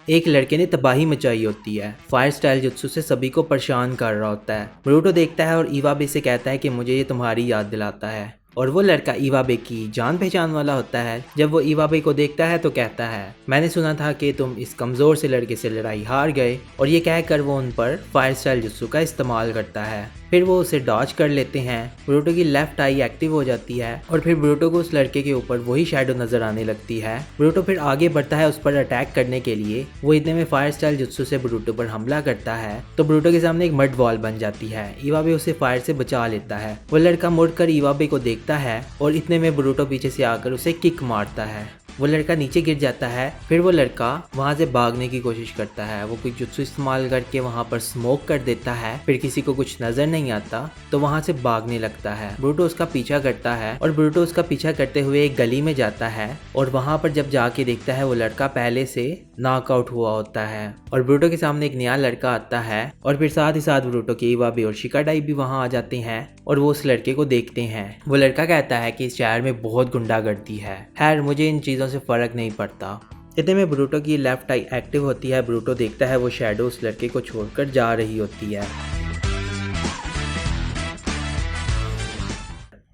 एक लड़के ने तबाही मचाई होती है। फायर स्टाइल जुत्सु से सभी को परेशान कर रहा होता है। ब्रूटो देखता है और इवाबे से कहता है कि मुझे ये तुम्हारी याद दिलाता है, और वो लड़का इवाबे की जान पहचान वाला होता है। जब वो इवाबे को देखता है तो कहता है, मैंने सुना था कि तुम इस कमज़ोर से लड़के से लड़ाई हार गए, और ये कहकर वो उन पर फायर स्टाइल जुत्सु का इस्तेमाल करता है। फिर वो उसे डॉज कर लेते हैं। ब्रूटो की लेफ्ट आई एक्टिव हो जाती है और फिर ब्रूटो को उस लड़के के ऊपर वही शैडो नजर आने लगती है। ब्रूटो फिर आगे बढ़ता है उस पर अटैक करने के लिए। वो इतने में फायर स्टाइल जुत्सु से ब्रूटो पर हमला करता है तो ब्रूटो के सामने एक मड वॉल बन जाती है। इवाबे उसे फायर से बचा लेता है। वो लड़का मुड़कर इवाबे को देखता है और इतने में ब्रूटो पीछे से आकर उसे किक मारता है। वो लड़का नीचे गिर जाता है। फिर वो लड़का वहां से भागने की कोशिश करता है। वो कोई जुत्सु इस्तेमाल करके वहां पर स्मोक कर देता है। फिर किसी को कुछ नजर नहीं आता तो वहां से भागने लगता है। ब्रूटो उसका पीछा करता है और ब्रूटो उसका पीछा करते हुए एक गली में जाता है और वहां पर जब जाके देखता है वो लड़का पहले से नॉकआउट हुआ होता है और ब्रूटो के सामने एक नया लड़का आता है। और फिर साथ ही साथ ब्रूटो के इवाबे और शिकाडाई भी वहां आ जाते हैं और वो उस लड़के को देखते हैं। वो लड़का कहता है कि इस शहर में बहुत गुंडागर्दी है। खैर मुझे इन चीज़ों से फ़र्क नहीं पड़ता। इतने में ब्रूटो की लेफ्ट आई एक्टिव होती है। ब्रूटो देखता है वो शैडो उस लड़के को छोड़कर जा रही होती है।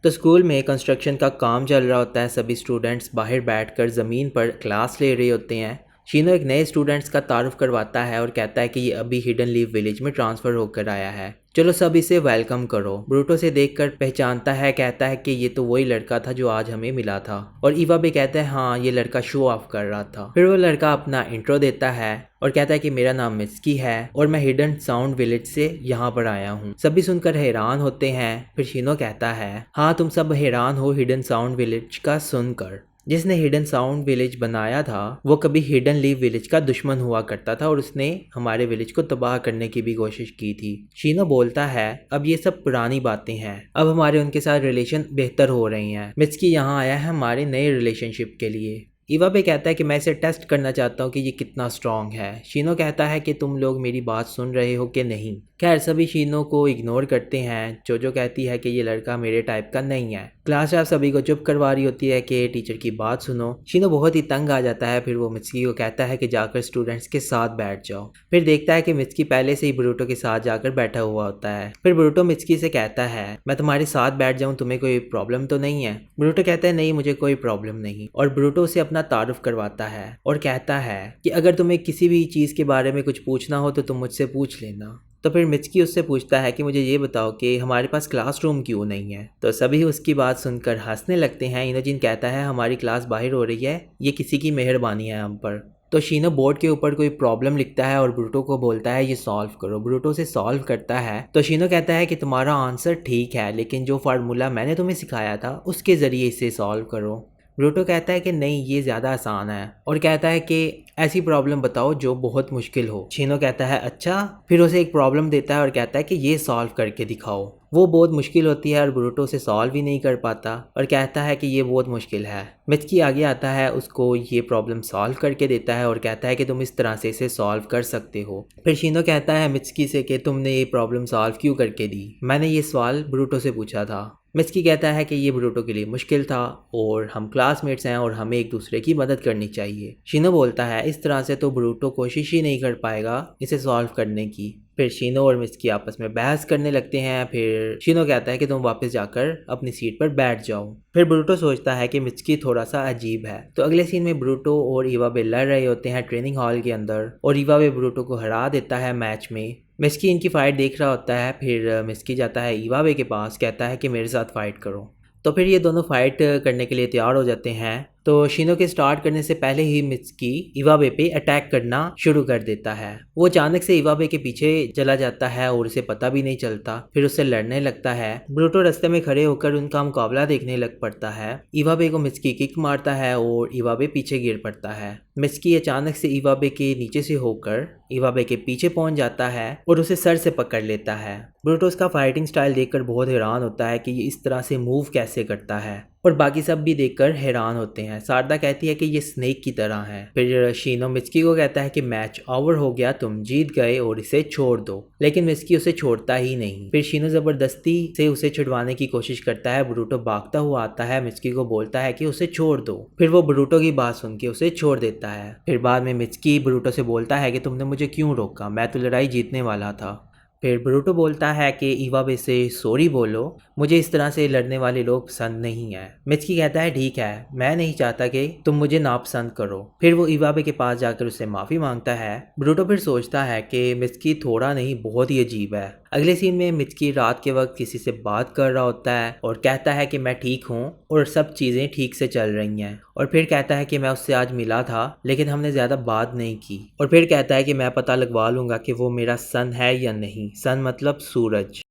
तो स्कूल में कंस्ट्रक्शन का काम चल रहा होता है। सभी स्टूडेंट्स बाहर बैठकर ज़मीन पर क्लास ले रहे होते हैं। शीनो एक नए स्टूडेंट्स का तारुफ करवाता है और कहता है कि ये अभी हिडन लीव विलेज में ट्रांसफ़र होकर आया है, चलो सब इसे वेलकम करो। ब्रूटो से देखकर पहचानता है, कहता है कि ये तो वही लड़का था जो आज हमें मिला था। और इवाबे कहता है हाँ ये लड़का शो ऑफ कर रहा था। फिर वो लड़का अपना इंट्रो देता है और कहता है कि मेरा नाम मित्सुकी है और मैं हिडन साउंड विलेज से यहाँ पर आया हूँ। सभी सुनकर हैरान होते हैं। फिर शीनो कहता है हाँ तुम सब हैरान हो हिडन साउंड विलेज का सुनकर। जिसने हिडन साउंड विलेज बनाया था वो कभी हिडन लीव विलेज का दुश्मन हुआ करता था और उसने हमारे विलेज को तबाह करने की भी कोशिश की थी। शीनो बोलता है अब ये सब पुरानी बातें हैं, अब हमारे उनके साथ रिलेशन बेहतर हो रही हैं। मित्सुकी यहाँ आया है हमारे नए रिलेशनशिप के लिए। इवाबे कहता है कि मैं इसे टेस्ट करना चाहता हूँ कि ये कितना स्ट्रांग है। शीनो कहता है कि तुम लोग मेरी बात सुन रहे हो कि नहीं। खैर सभी शीनो को इग्नोर करते हैं। जोजो कहती है कि ये लड़का मेरे टाइप का नहीं है। क्लास स्टाफ सभी को चुप करवा रही होती है कि टीचर की बात सुनो। शीनो बहुत ही तंग आ जाता है। फिर वो मित्सुकी को कहता है कि जाकर स्टूडेंट्स के साथ बैठ जाओ। फिर देखता है कि मित्सुकी पहले से ही ब्रूटो के साथ जाकर बैठा हुआ होता है। फिर ब्रूटो मित्सुकी से कहता है मैं तुम्हारे साथ बैठ जाऊँ, तुम्हें कोई प्रॉब्लम तो नहीं है। ब्रूटो कहता है नहीं मुझे कोई प्रॉब्लम नहीं। और ब्रूटो उसे अपना तारुफ करवाता है और कहता है कि अगर तुम्हें किसी भी चीज़ के बारे में कुछ पूछना हो तो तुम मुझसे पूछ लेना। तो फिर मित्सुकी उससे पूछता है कि मुझे ये बताओ कि हमारे पास क्लासरूम क्यों नहीं है। तो सभी उसकी बात सुनकर हंसने लगते हैं। इनोजिन कहता है हमारी क्लास बाहर हो रही है, ये किसी की मेहरबानी है हम पर। तो शीनो बोर्ड के ऊपर कोई प्रॉब्लम लिखता है और ब्रूटो को बोलता है ये सॉल्व करो। ब्रूटो से सॉल्व करता है तो शीनो कहता है कि तुम्हारा आंसर ठीक है लेकिन जो फार्मूला मैंने तुम्हें सिखाया था उसके ज़रिए इसे सॉल्व करो। ब्रूटो कहता है कि नहीं ये ज़्यादा आसान है और कहता है कि ऐसी प्रॉब्लम बताओ जो बहुत मुश्किल हो। शीनो कहता है अच्छा। फिर उसे एक प्रॉब्लम देता है और कहता है कि ये सॉल्व करके दिखाओ। वो बहुत मुश्किल होती है और ब्रूटो उसे सॉल्व ही नहीं कर पाता और कहता है कि ये बहुत मुश्किल है। मित्सुकी आगे आता है, उसको ये प्रॉब्लम सॉल्व करके देता है और कहता है कि तुम इस तरह से इसे सॉल्व कर सकते हो। फिर शीनो कहता है मित्सुकी से कि तुमने ये प्रॉब्लम सॉल्व क्यों करके दी, मैंने ये सवाल ब्रूटो से पूछा था। मित्सुकी कहता है कि ये ब्रूटो के लिए मुश्किल था और हम क्लासमेट्स हैं और हमें एक दूसरे की मदद करनी चाहिए। शीनो बोलता है इस तरह से तो ब्रूटो कोशिश ही नहीं कर पाएगा इसे सॉल्व करने की। फिर शीनो और मित्सुकी आपस में बहस करने लगते हैं। फिर शीनो कहता है कि तुम वापस जाकर अपनी सीट पर बैठ जाओ। फिर ब्रूटो सोचता है कि मित्सुकी थोड़ा सा अजीब है। तो अगले सीन में ब्रूटो और इवाबे लड़ रहे होते हैं ट्रेनिंग हॉल के अंदर और इवाबे ब्रूटो को हरा देता है मैच में। मित्सुकी इनकी फाइट देख रहा होता है। फिर मित्सुकी जाता है इवाबे के पास, कहता है कि मेरे साथ फाइट करो। तो फिर ये दोनों फाइट करने के लिए तैयार हो जाते हैं। तो शीनो के स्टार्ट करने से पहले ही मित्सुकी इवाबे पे अटैक करना शुरू कर देता है। वो अचानक से इवाबे के पीछे चला जाता है और उसे पता भी नहीं चलता। फिर उससे लड़ने लगता है। ब्रूटो रास्ते में खड़े होकर उनका मुकाबला देखने लग पड़ता है। इवाबे को मित्सुकी किक मारता है और इवाबे पीछे गिर पड़ता है। मित्सुकी अचानक से इवाबे के नीचे से होकर इवाबे के पीछे पहुंच जाता है और उसे सर से पकड़ लेता है। ब्रूटो उसका फाइटिंग स्टाइल देखकर बहुत हैरान होता है कि ये इस तरह से मूव कैसे करता है। और बाकी सब भी देखकर हैरान होते हैं। शारदा कहती है कि ये स्नेक की तरह है। फिर शीनो मिचकी को कहता है कि मैच ओवर हो गया, तुम जीत गए और इसे छोड़ दो, लेकिन मिचकी उसे छोड़ता ही नहीं। फिर शीनो जबरदस्ती से उसे छुड़वाने की कोशिश करता है। ब्रूटो भागता हुआ आता है, मिचकी को बोलता है कि उसे छोड़ दो। फिर वो ब्रूटो की बात सुन के उसे छोड़ देता है। फिर बाद में मिचकी ब्रूटो से बोलता है कि तुमने मुझे क्यों रोका, मैं तो लड़ाई जीतने वाला था। फिर ब्रूटो बोलता है कि इवाबे से सॉरी बोलो, मुझे इस तरह से लड़ने वाले लोग पसंद नहीं है। मिचकी कहता है ठीक है, मैं नहीं चाहता कि तुम मुझे नापसंद करो। फिर वो इवाबे के पास जाकर उससे माफ़ी मांगता है। ब्रूटो फिर सोचता है कि मिचकी थोड़ा नहीं बहुत ही अजीब है। अगले सीन में मिचकी रात के वक्त किसी से बात कर रहा होता है और कहता है कि मैं ठीक हूँ और सब चीज़ें ठीक से चल रही हैं। और फिर कहता है कि मैं उससे आज मिला था लेकिन हमने ज़्यादा बात नहीं की। और फिर कहता है कि मैं पता लगवा लूँगा कि वो मेरा सन है या नहीं। सन मतलब सूरज।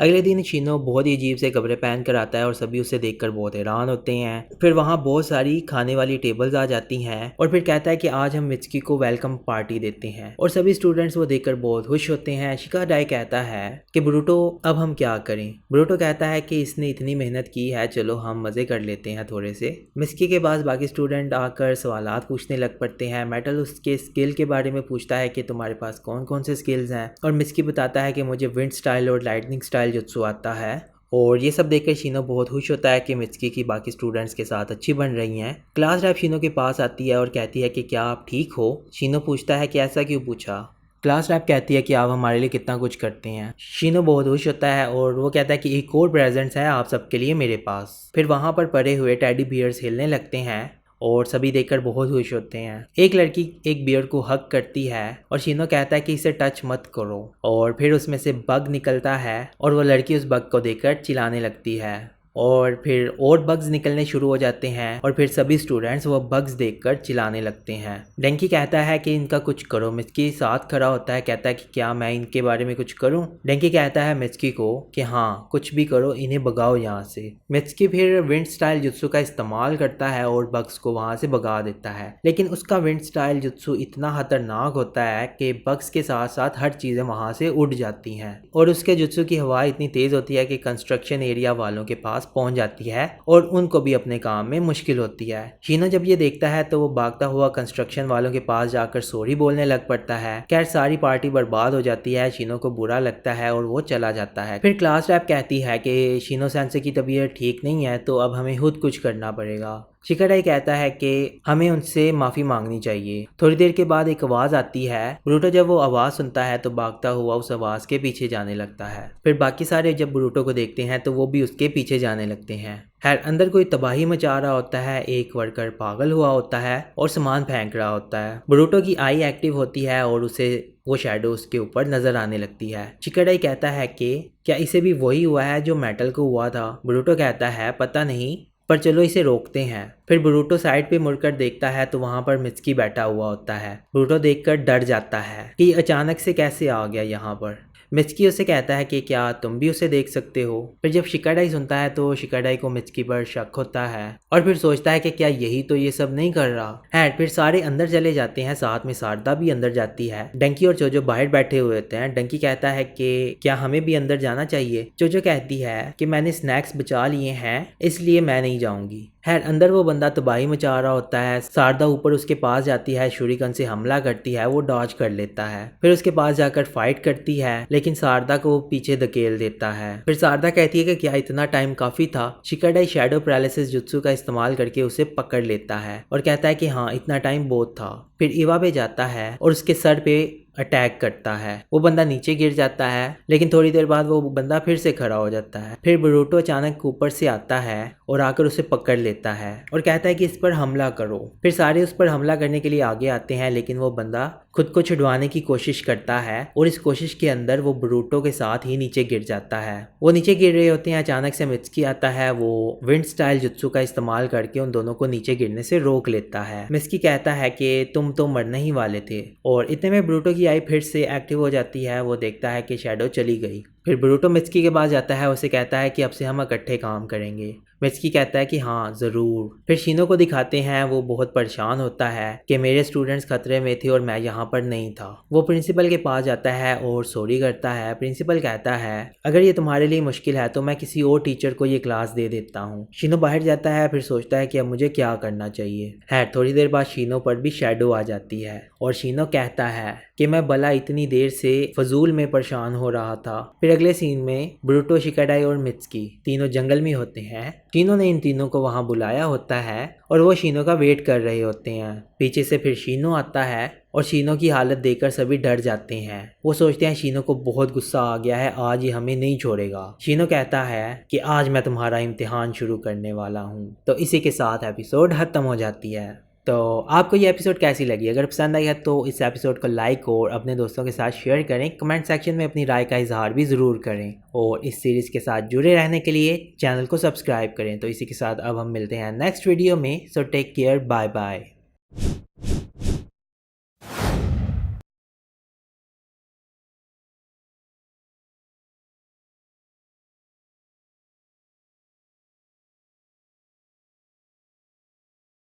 अगले दिन शीनो बहुत ही अजीब से कपड़े पहन कर आता है और सभी उसे देखकर बहुत हैरान होते हैं। फिर वहाँ बहुत सारी खाने वाली टेबल्स आ जाती हैं और फिर कहता है कि आज हम मिचकी को वेलकम पार्टी देते हैं और सभी स्टूडेंट्स वो देखकर बहुत खुश होते हैं। शिकाडाई कहता है कि ब्रूटो अब हम क्या करें। ब्रूटो कहता है कि इसने इतनी मेहनत की है, चलो हम मज़े कर लेते हैं थोड़े से। मिचकी के पास बाकी स्टूडेंट आकर सवालात पूछने लग पड़ते हैं। मेटल उसके स्किल के बारे में पूछता है कि तुम्हारे पास कौन कौन से स्किल्स हैं, और मिचकी बताता है कि मुझे विंड स्टाइल और लाइटनिंग स्टाइल जुत्सु आता है। और ये सब देखकर शीनो बहुत खुश होता है कि मिचकी की बाकी स्टूडेंट्स के साथ अच्छी बन रही हैं। क्लास रैप शीनो के पास आती है और कहती है कि क्या आप ठीक हो। शीनो पूछता है कि ऐसा क्यों पूछा। क्लास रैप कहती है कि आप हमारे लिए कितना कुछ करते हैं। शीनो बहुत खुश होता है और वो कहता है कि एक और प्रेजेंट्स है आप सबके लिए मेरे पास। फिर वहाँ पर पड़े हुए टेडी बियर्स हिलने लगते हैं और सभी देखकर बहुत खुश होते हैं। एक लड़की एक बियर को हग करती है और शीनो कहता है कि इसे टच मत करो, और फिर उसमें से बग निकलता है और वो लड़की उस बग को देखकर चिल्लाने लगती है और फिर और बग्स निकलने शुरू हो जाते हैं और फिर सभी स्टूडेंट्स वो बग्स देखकर चिल्लाने लगते हैं। डेंकी कहता है कि इनका कुछ करो। मिचकी साथ खड़ा होता है, कहता है कि क्या मैं इनके बारे में कुछ करूं। डेंकी कहता है मिचकी को कि हाँ कुछ भी करो, इन्हें भगाओ यहाँ से। मिचकी फिर विंड स्टाइल जुत्सु का इस्तेमाल करता है और बग्स को वहाँ से भगा देता है, लेकिन उसका विंड स्टाइल जुत्सु इतना खतरनाक होता है कि बग्स के साथ साथ हर चीज़ें वहाँ से उड़ जाती हैं और उसके जुत्सु की हवा इतनी तेज़ होती है कि कंस्ट्रक्शन एरिया वालों के पास पहुंच जाती है और उनको भी अपने काम में मुश्किल होती है। शीनो जब ये देखता है तो वो भागता हुआ कंस्ट्रक्शन वालों के पास जाकर सॉरी बोलने लग पड़ता है। खैर सारी पार्टी बर्बाद हो जाती है। शीनो को बुरा लगता है और वो चला जाता है। फिर क्लास रैप कहती है कि शीनो सेंसे की तबीयत ठीक नहीं है तो अब हमें खुद कुछ करना पड़ेगा। शिकाडाई कहता है कि हमें उनसे माफ़ी मांगनी चाहिए। थोड़ी देर के बाद एक आवाज़ आती है। ब्रूटो जब वो आवाज़ सुनता है तो भागता हुआ उस आवाज़ के पीछे जाने लगता है। फिर बाकी सारे जब ब्रूटो को देखते हैं तो वो भी उसके पीछे जाने लगते हैं। खैर अंदर कोई तबाही मचा रहा होता है। एक वर्कर पागल हुआ होता है और सामान फेंक रहा होता है। ब्रूटो की आई एक्टिव होती है और उसे वो शैडो उसके ऊपर नजर आने लगती है। शिकाडाई कहता है कि क्या इसे भी वही हुआ है जो मेटल को हुआ था। ब्रूटो कहता है पता नहीं, पर चलो इसे रोकते हैं। फिर ब्रूटो साइड पे मुड़कर देखता है तो वहाँ पर मिचकी बैठा हुआ होता है। ब्रूटो देखकर डर जाता है कि अचानक से कैसे आ गया यहाँ पर। मिचकी उसे कहता है कि क्या तुम भी उसे देख सकते हो। फिर जब शिकाडाई सुनता है तो शिकाडाई को मिचकी पर शक होता है और फिर सोचता है कि क्या यही तो ये सब नहीं कर रहा है। फिर सारे अंदर चले जाते हैं, साथ में शारदा भी अंदर जाती है। डंकी और चोजो बाहर बैठे हुए होते हैं। डंकी कहता है कि क्या हमें भी अंदर जाना चाहिए। चोजो कहती है कि मैंने स्नैक्स बचा लिए हैं इसलिए मैं नहीं जाऊंगी। खैर अंदर वो बंदा तबाही मचा रहा होता है। शारदा ऊपर उसके पास जाती है, शूरिकन से हमला करती है, वो डॉज कर लेता है। फिर उसके पास जाकर फाइट करती है लेकिन शारदा को पीछे धकेल देता है। फिर शारदा कहती है कि क्या इतना टाइम काफी था। शिकाडाई शैडो पैरालिसिस जुत्सु का इस्तेमाल करके उसे पकड़ लेता है और कहता है कि हाँ इतना टाइम बहुत था। फिर इवाबे जाता है और उसके सर पे अटैक करता है। वो बंदा नीचे गिर जाता है लेकिन थोड़ी देर बाद वो बंदा फिर से खड़ा हो जाता है। फिर ब्रूटो अचानक ऊपर से आता है और आकर उसे पकड़ लेता है और कहता है कि इस पर हमला करो। फिर सारे उस पर हमला करने के लिए आगे आते हैं लेकिन वो बंदा खुद को छुड़वाने की कोशिश करता है और इस कोशिश के अंदर वो ब्रूटो के साथ ही नीचे गिर जाता है। वो नीचे गिर रहे होते हैं, अचानक से मिचकी आता है। वो विंड स्टाइल जुत्सु का इस्तेमाल करके उन दोनों को नीचे गिरने से रोक लेता है। मिचकी कहता है कि तुम तो मरने ही वाले थे, और इतने में ब्रूटो की आई फिर से एक्टिव हो जाती है। वो देखता है कि शैडो चली गई। फिर ब्रूटो मित्सुकी के पास जाता है, उसे कहता है कि अब से हम इकट्ठे काम करेंगे। मित्सुकी कहता है कि हाँ ज़रूर। फिर शीनो को दिखाते हैं, वो बहुत परेशान होता है कि मेरे स्टूडेंट्स खतरे में थे और मैं यहाँ पर नहीं था। वो प्रिंसिपल के पास जाता है और सॉरी करता है। प्रिंसिपल कहता है अगर ये तुम्हारे लिए मुश्किल है तो मैं किसी और टीचर को ये क्लास दे देता हूँ। शीनो बाहर जाता है, फिर सोचता है कि अब मुझे क्या करना चाहिए। खैर थोड़ी देर बाद शीनो पर भी शैडो आ जाती है और शीनो कहता है कि मैं भला इतनी देर से फजूल में परेशान हो रहा था। फिर अगले सीन में ब्रूटो, शिकाडाई और मित्सुकी तीनों जंगल में होते हैं। शीनो ने इन तीनों को वहां बुलाया होता है और वो शीनो का वेट कर रहे होते हैं। पीछे से फिर शीनो आता है और शीनो की हालत देखकर सभी डर जाते हैं। वो सोचते हैं शीनो को बहुत गुस्सा आ गया है, आज ये हमें नहीं छोड़ेगा। शीनो कहता है कि आज मैं तुम्हारा इम्तिहान शुरू करने वाला हूँ। तो इसी के साथ एपिसोड खत्म हो जाती है। तो आपको ये एपिसोड कैसी लगी? अगर पसंद आई है तो इस एपिसोड को लाइक और अपने दोस्तों के साथ शेयर करें। कमेंट सेक्शन में अपनी राय का इजहार भी ज़रूर करें और इस सीरीज़ के साथ जुड़े रहने के लिए चैनल को सब्सक्राइब करें। तो इसी के साथ अब हम मिलते हैं नेक्स्ट वीडियो में। So take care, bye bye.